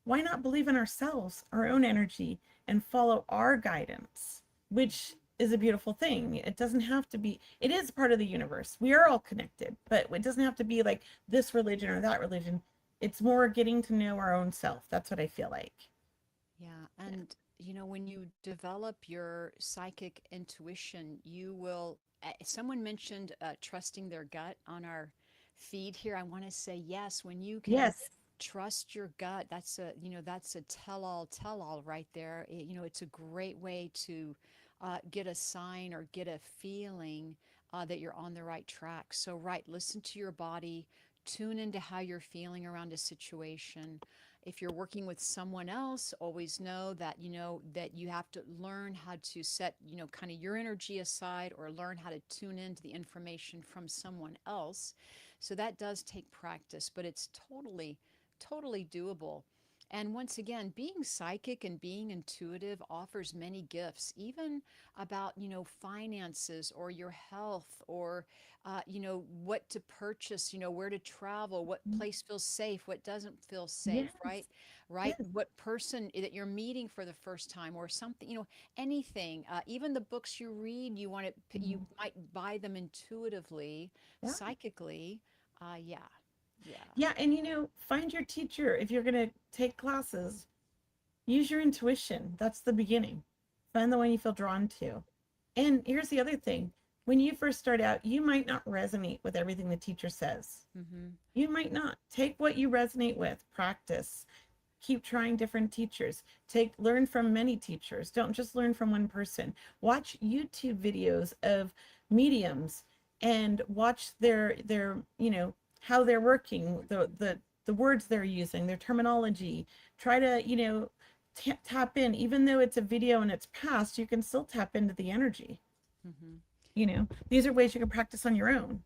why not believe in ourselves, our own energy, and follow our guidance, which is a beautiful thing. It doesn't have to be, it is part of the universe. We are all connected, but it doesn't have to be like this religion or that religion. It's more getting to know our own self. That's what I feel like. Yeah, and when you develop your psychic intuition, you will. Someone mentioned trusting their gut on our feed here. I want to say yes. When you can Yes. trust your gut, that's a tell all right there. It's a great way to get a sign or get a feeling that you're on the right track. So, right, listen to your body, tune into how you're feeling around a situation. If you're working with someone else, always know that you have to learn how to set kind of your energy aside or learn how to tune into the information from someone else So that does take practice, but it's totally doable. And once again, being psychic and being intuitive offers many gifts, even about, finances or your health or, what to purchase, where to travel, what Mm. place feels safe, what doesn't feel safe, right? Yes. Right? Yes. What person that you're meeting for the first time or something, anything, even the books you read, you Mhm. might buy them intuitively, Yeah. psychically. Yeah, yeah. Yeah. And find your teacher. If you're going to take classes, use your intuition. That's the beginning. Find the one you feel drawn to. And here's the other thing. When you first start out, you might not resonate with everything the teacher says. Mm-hmm. You might not. Take what you resonate with, practice, keep trying different teachers. Learn from many teachers. Don't just learn from one person. Watch YouTube videos of mediums and watch their how they're working, the words they're using, their terminology. Try to, tap in. Even though it's a video and it's past, you can still tap into the energy. Mm-hmm. These are ways you can practice on your own.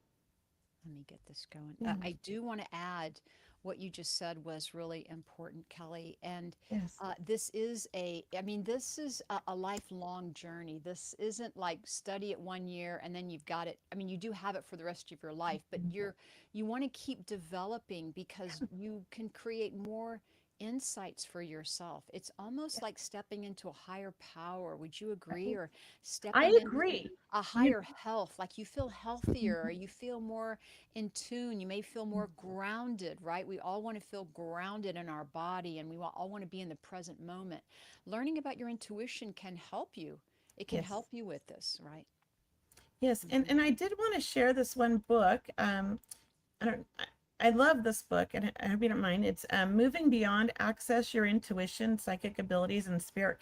Let me get this going. Yeah. I do want to add what you just said was really important, Kelly. And Yes. this is a lifelong journey. This isn't like study it 1 year and then you've got it. I mean, you do have it for the rest of your life, but you want to keep developing because you can create more insights for yourself. It's almost like stepping into a higher power. Would you agree? Or I stepping into agree. a You, higher health, like you feel healthier or you feel more in tune, you may feel more grounded, right? We all want to feel grounded in our body and we all want to be in the present moment. Learning about your intuition can help you. It can yes. help you with this, right? Yes, and Hmm. and I did want to share this one book. I don't. I love this book, and I hope you don't mind. It's "Moving Beyond: Access Your Intuition, Psychic Abilities, and Spirit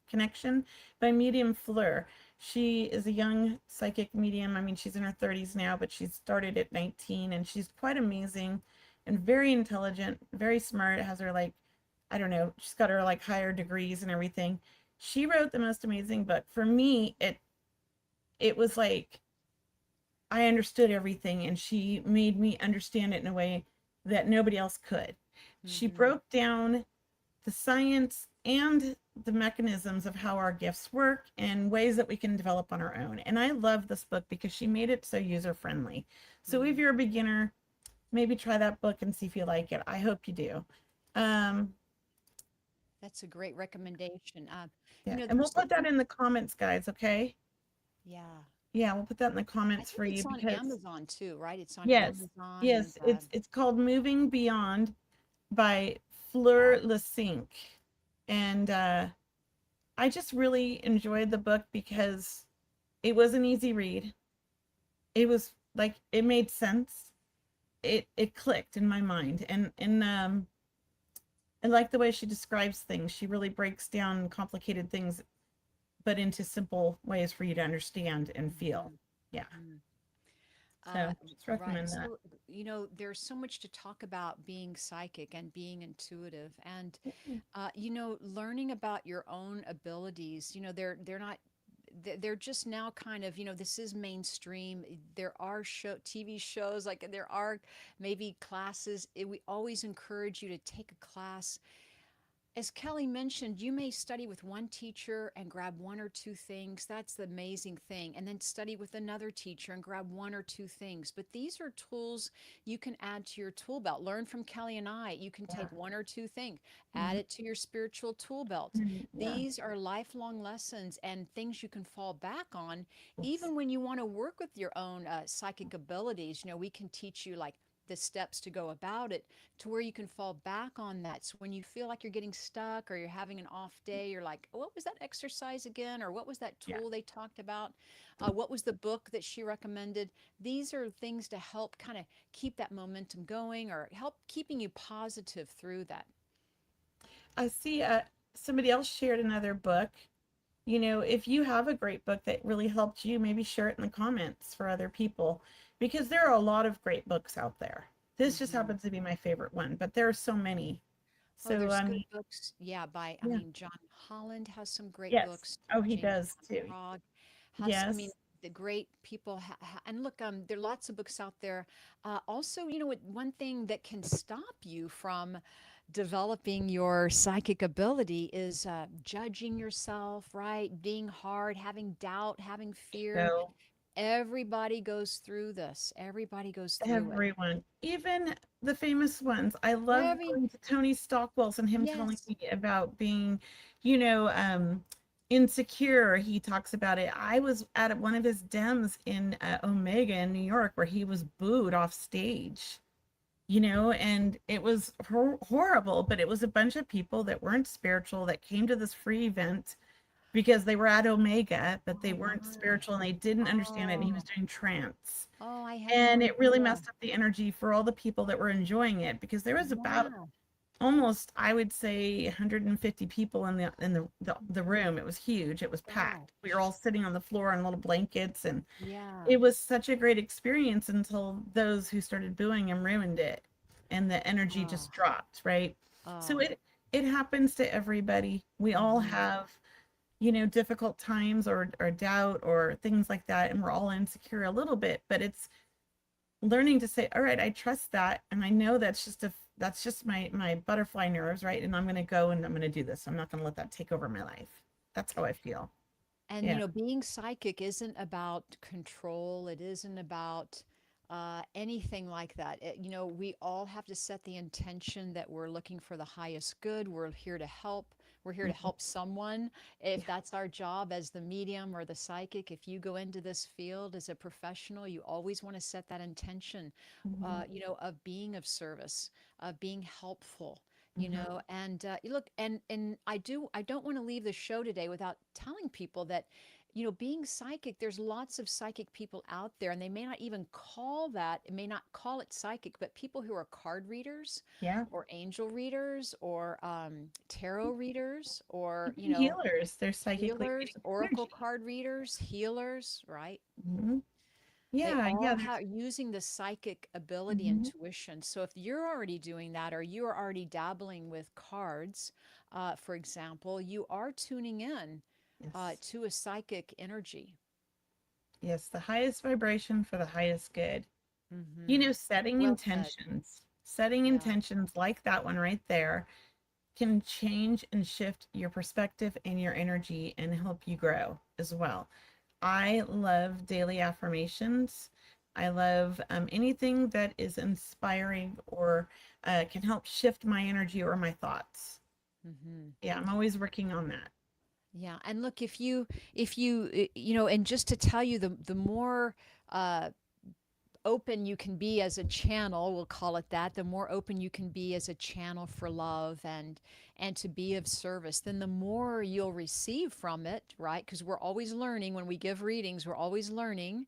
Connection" by Medium Fleur. She is a young psychic medium. I mean, she's in her 30s now, but she started at 19, and she's quite amazing, and very intelligent, very smart. Has her like, I don't know, she's got her like higher degrees and everything. She wrote the most amazing book. For me, it was like I understood everything and she made me understand it in a way that nobody else could. She Hmm. broke down the science and the mechanisms of how our gifts work and ways that we can develop on our own. And I love this book because she made it so user friendly. So if Hmm. you're a beginner, maybe try that book and see if you like it. I hope you do. Um, That's a great recommendation. yeah, and we'll There's so put that many, in the comments, guys, okay? yeah. Yeah, we'll put that in the I comments think for you it's on because Amazon too, right? It's on yes, Amazon and yes, it's called Moving Beyond by Fleur Lesink. And I just really enjoyed the book because it was an easy read. It was like it made sense. It clicked in my mind. And I like the way she describes things. She really breaks down complicated things but into simple ways for you to understand and feel. Mhm, Yeah. mhm. Uh, So just right. recommend that. So, there's so much to talk about being psychic and being intuitive and, learning about your own abilities. They're not, they're just now kind of, this is mainstream. There are TV shows, like there are maybe classes. We always encourage you to take a class. As Kelly mentioned, you may study with one teacher and grab one or two things. That's the amazing thing. And then study with another teacher and grab one or two things. But these are tools you can add to your tool belt. Learn from Kelly and I. You can Yeah. take one or two things, add Mhm. it to your spiritual tool belt. Mhm. Yeah. These are lifelong lessons and things you can fall back on, Yes. even when you want to work with your own psychic abilities. We can teach you like the steps to go about it to where you can fall back on that. So when you feel like you're getting stuck or you're having an off day, you're like, what was that exercise again? Or what was that Yeah. tool they talked about? What was the book that she recommended? These are things to help kind of keep that momentum going or help keeping you positive through that. I see somebody else shared another book. If you have a great book that really helped you, maybe share it in the comments for other people because there are a lot of great books out there. This just Hmm. happens to be my favorite one, but there are so many. Oh, So, there's I good mean, books. Yeah, yeah. John Holland has some great Yes. books. Oh, he James does too. Prague has, Yes. the great people and look, there are lots of books out there. Also, one thing that can stop you from developing your psychic ability is judging yourself, right? Being hard, having doubt, having fear. So Everybody goes through this. Everybody goes through it. everyone, even the famous ones. I love Every going to Tony Stockwell's and him telling Yes. me about being, you know, insecure. He talks about it. I was at one of his dems in Omega in New York where he was booed off stage, you know, and it was horrible, but it was a bunch of people that weren't spiritual that came to this free event because they were at Omega, but they Oh weren't my. spiritual and they didn't understand it. And he was Oh. doing trance. Oh, I had no And it really idea. messed up the energy for all the people that were enjoying it because there was about Yeah. almost, I would say, 150 people in the room. It was huge. It was packed. We were Gosh. all sitting on the floor on little blankets, and Yeah. it was such a great experience until those who started booing him ruined it, and the energy Oh. just dropped, right? So Oh. it happens to everybody. We all Mm-hmm. have, you know, difficult times or doubt or things like that, and we're all insecure a little bit, but it's learning to say, all right, I trust that, and I know that's just my butterfly nerves, right? And I'm going to go and I'm going to do this. I'm not going to let that take over my life. That's how I feel. And, Yeah. being psychic isn't about control. It isn't about anything like that. We all have to set the intention that we're looking for the highest good. We're here to help. We're here to Mhm. help someone. If that's our job as the medium or the psychic, if you go into this field as a professional, you always want to set that intention, Mhm. of being of service, of being helpful, Mhm. and look, and I don't want to leave the show today without telling people that, being psychic, there's lots of psychic people out there, and they may not even call that, it may not call it psychic, but people who are card readers Yeah. or angel readers or tarot readers or, Even healers, they're psychically healers, reading oracle energy. card readers, healers, right? Mhm. They Yeah. Yeah. all There's, have using the psychic ability, mhm. intuition. So if you're already doing that, or you are already dabbling with cards, for example, you are tuning in Yes. to a psychic energy. Yes. The highest vibration for the highest good. You Mm-hmm. know, Well said. setting Yeah. intentions like that one right there can change and shift your perspective and your energy and help you grow as well. I love daily affirmations. I love anything that is inspiring or can help shift my energy or my thoughts. Mm-hmm. Yeah, I'm always working on that. Yeah. And look, and just to tell you, the more uh, open you can be as a channel, we'll call it that, the more open you can be as a channel for love and to be of service, then the more you'll receive from it, right? Because we're always learning when we give readings, we're always learning.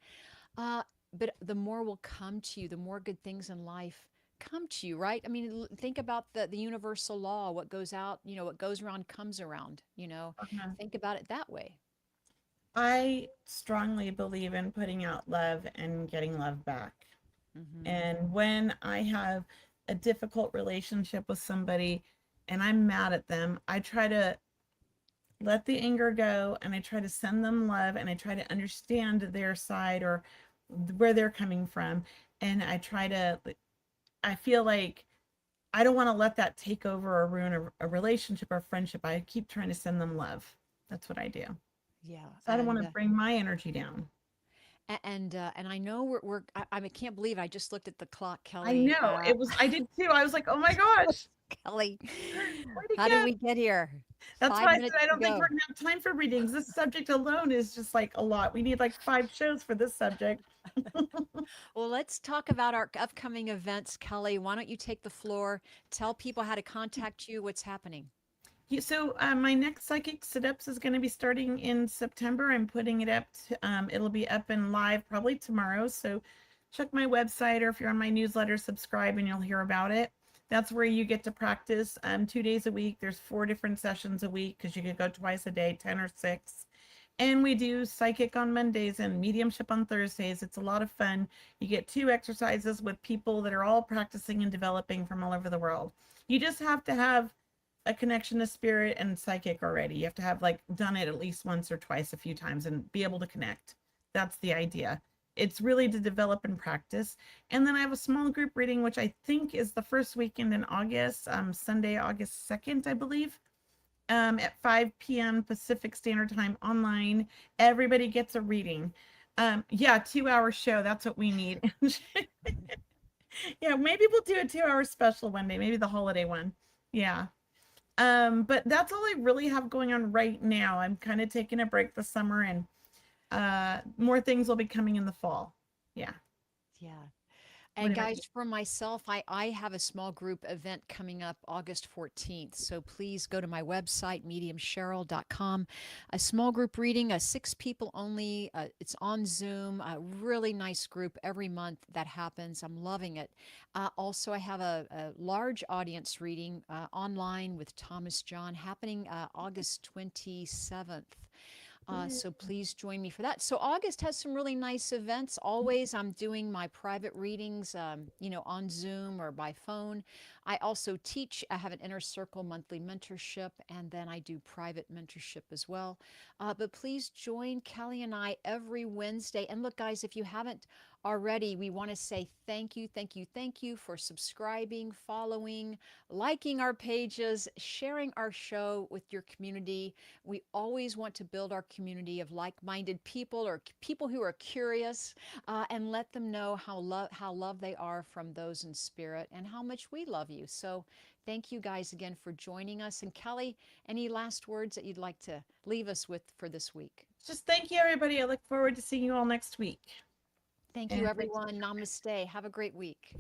uh, but the more will come to you, the more good things in life come to you, right? I mean, think about the universal law, what goes out, what goes around comes around, Uh-huh. think about it that way. I strongly believe in putting out love and getting love back. Mm-hmm. And when I have a difficult relationship with somebody and I'm mad at them, I try to let the anger go and I try to send them love and I try to understand their side or where they're coming from. And I feel like I don't want to let that take over or ruin a relationship or friendship. I keep trying to send them love. That's what I do. Yeah. So I don't want to bring my energy down. And I know I can't believe I just looked at the clock, I Kelly. know it was, I did too. I was like, oh my gosh, Kelly, where'd it how did go? we get here? That's Five why I said minutes I to don't think go. we're gonna have time for readings. This subject alone is just like a lot. We need like 5 shows for this subject. Well, let's talk about our upcoming events, Kelly. Why don't you take the floor? Tell people how to contact you, what's happening. So my next psychic sit-ups is going to be starting in September. I'm putting it up. It'll be up and live probably tomorrow. So check my website, or if you're on my newsletter, subscribe and you'll hear about it. That's where you get to practice 2 days a week. There's 4 different sessions a week because you could go twice a day, 10 or 6. And we do psychic on Mondays and mediumship on Thursdays. It's a lot of fun. You get 2 exercises with people that are all practicing and developing from all over the world. You just have to have a connection to spirit and psychic already. You have to have like done it at least once or twice a few times and be able to connect. That's the idea. It's really to develop and practice. And then I have a small group reading, which I think is the first weekend in August, Sunday, August 2nd, I believe, at 5 p.m. Pacific Standard Time online. Everybody gets a reading. Yeah, 2 hour show. That's what we need. Yeah, maybe we'll do a 2 hour special one day, maybe the holiday one. Yeah. But that's all I really have going on right now. I'm kind of taking a break this summer, and more things will be coming in the fall. Yeah. Yeah. What And about you? guys, for myself, I have a small group event coming up August 14th. So please go to my website, mediumcheryl.com. A small group reading, 6 people only. It's on Zoom, a really nice group every month that happens. I'm loving it. Also, I have a large audience reading online with Thomas John happening August 27th. So please join me for that. So August has some really nice events. Always, I'm doing my private readings, on Zoom or by phone. I also teach. I have an inner circle monthly mentorship, and then I do private mentorship as well. But please join Kelly and I every Wednesday. And look, guys, if you haven't already, we want to say thank you, thank you, thank you for subscribing, following, liking our pages, sharing our show with your community. We always want to build our community of like-minded people or people who are curious, and let them know how loved they are from those in spirit and how much we love you. So thank you guys again for joining us. And Kelly, any last words that you'd like to leave us with for this week? Just thank you, everybody. I look forward to seeing you all next week. Thank you, And thanks. everyone. Namaste. Have a great week.